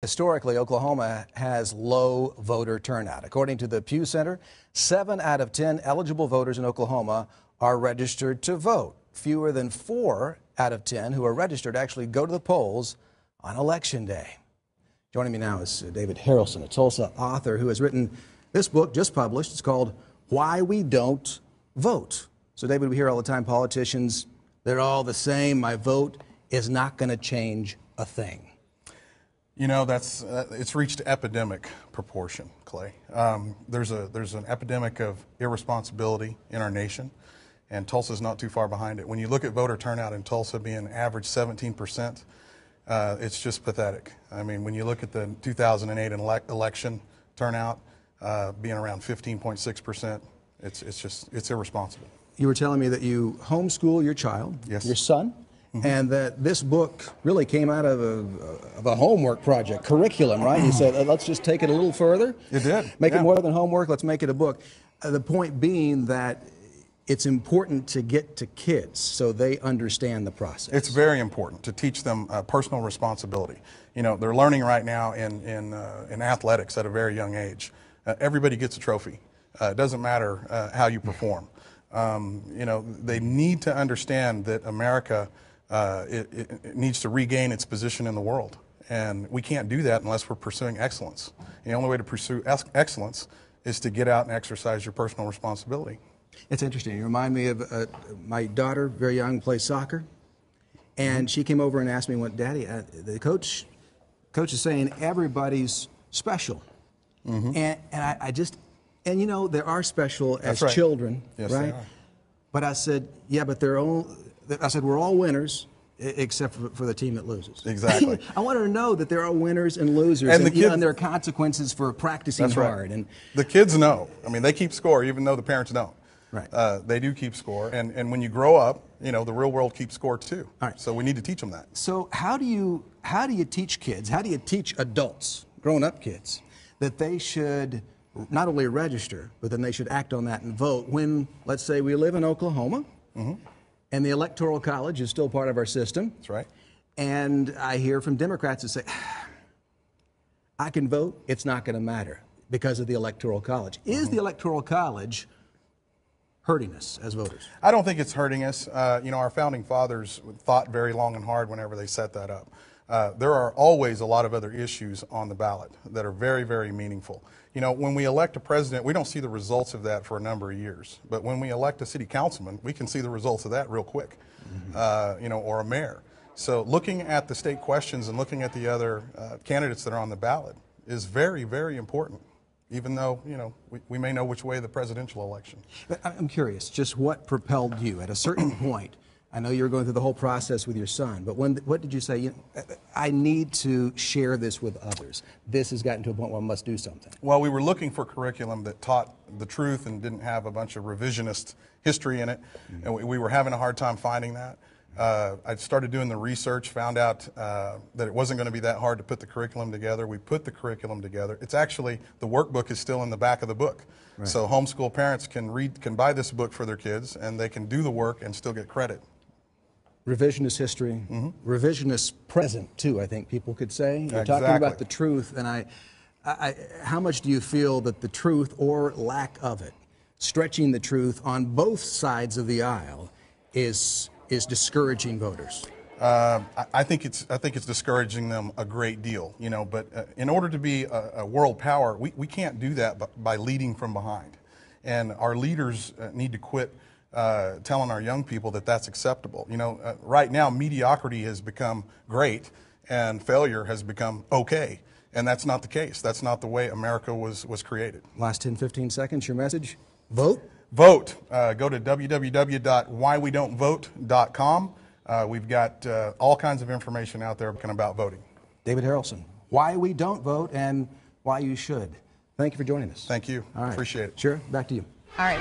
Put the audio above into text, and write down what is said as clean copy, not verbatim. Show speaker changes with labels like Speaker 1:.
Speaker 1: Historically, Oklahoma has low voter turnout. According to the Pew Center, 7 out of 10 eligible voters in Oklahoma are registered to vote. Fewer than 4 out of 10 who are registered actually go to the polls on Election Day. Joining me now is David Harrelson, a Tulsa author who has written this book, just published. It's called Why We Don't Vote. So, David, we hear all the time politicians, they're all the same. My vote is not going to change a thing.
Speaker 2: You know, it's reached epidemic proportion, Clay. There's an epidemic of irresponsibility in our nation, and Tulsa's not too far behind it. When you look at voter turnout in Tulsa being average 17%, it's just pathetic. I mean, when you look at the 2008 election turnout being around 15.6%, it's irresponsible.
Speaker 1: You were telling me that you homeschool your child,
Speaker 2: yes,
Speaker 1: your son. Mm-hmm. And that this book really came out of a homework project, curriculum, right? You said, let's just take it a little further.
Speaker 2: It did.
Speaker 1: Make it more than homework, let's make it a book. The point being that it's important to get to kids so they understand the process.
Speaker 2: It's very important to teach them personal responsibility. You know, they're learning right now in athletics at a very young age. Everybody gets a trophy. It doesn't matter how you perform. You know, they need to understand that America it needs to regain its position in the world, and we can't do that unless we're pursuing excellence. And the only way to pursue excellence is to get out and exercise your personal responsibility.
Speaker 1: It's interesting. You remind me of my daughter, very young, plays soccer, and she came over and asked me, "What, Daddy? The coach is saying everybody's special," and I just, and you know, they are special as children,
Speaker 2: yes,
Speaker 1: right?
Speaker 2: They are.
Speaker 1: But I said, yeah, but they're all. I said, we're all winners, except for the team that loses.
Speaker 2: Exactly.
Speaker 1: I want her to know that there are winners and losers, and there are consequences for practicing hard. And
Speaker 2: the kids know. I mean, they keep score, even though the parents don't.
Speaker 1: Right.
Speaker 2: They do keep score, and when you grow up, you know, the real world keeps score too.
Speaker 1: All right.
Speaker 2: So we need to teach them that.
Speaker 1: So how do you teach kids? How do you teach adults, grown-up kids, that they should not only register, but then they should act on that and vote when, let's say, we live in Oklahoma? And the Electoral College is still part of our system.
Speaker 2: That's right.
Speaker 1: And I hear from Democrats that say, I can vote, it's not going to matter because of the Electoral College. Is the Electoral College hurting us as voters?
Speaker 2: I don't think it's hurting us. You know, our founding fathers thought very long and hard whenever they set that up. There are always a lot of other issues on the ballot that are very, very meaningful. You know, when we elect a president, we don't see the results of that for a number of years. But when we elect a city councilman, we can see the results of that real quick, you know, or a mayor. So looking at the state questions and looking at the other candidates that are on the ballot is very, very important, even though, you know, we may know which way the presidential election.
Speaker 1: But I'm curious, just what propelled you at a certain point? I know you were going through the whole process with your son, but what did you say? You know, I need to share this with others. This has gotten to a point where I must do something.
Speaker 2: Well, we were looking for curriculum that taught the truth and didn't have a bunch of revisionist history in it, and we were having a hard time finding that. I started doing the research, found out that it wasn't going to be that hard to put the curriculum together. We put the curriculum together. It's actually, the workbook is still in the back of the book. Right. So homeschool parents can buy this book for their kids, and they can do the work and still get credit.
Speaker 1: Revisionist history, revisionist present too, I think people could say. You're talking about the truth, and how much do you feel that the truth or lack of it, stretching the truth on both sides of the aisle, is discouraging voters?
Speaker 2: I think it's discouraging them a great deal, you know. But in order to be a world power, we can't do that by leading from behind, and our leaders need to quit telling our young people that that's acceptable. You know, right now mediocrity has become great and failure has become okay, and that's not the case. That's not the way America was created.
Speaker 1: Last 10-15 seconds, your message. Vote.
Speaker 2: Vote. Go to www.whywedon'tvote.com. We've got all kinds of information out there about voting.
Speaker 1: David Harrelson, why we don't vote and why you should. Thank you for joining us.
Speaker 2: Thank you.
Speaker 1: All right.
Speaker 2: Appreciate it.
Speaker 1: Sure. Back to you.
Speaker 3: All right.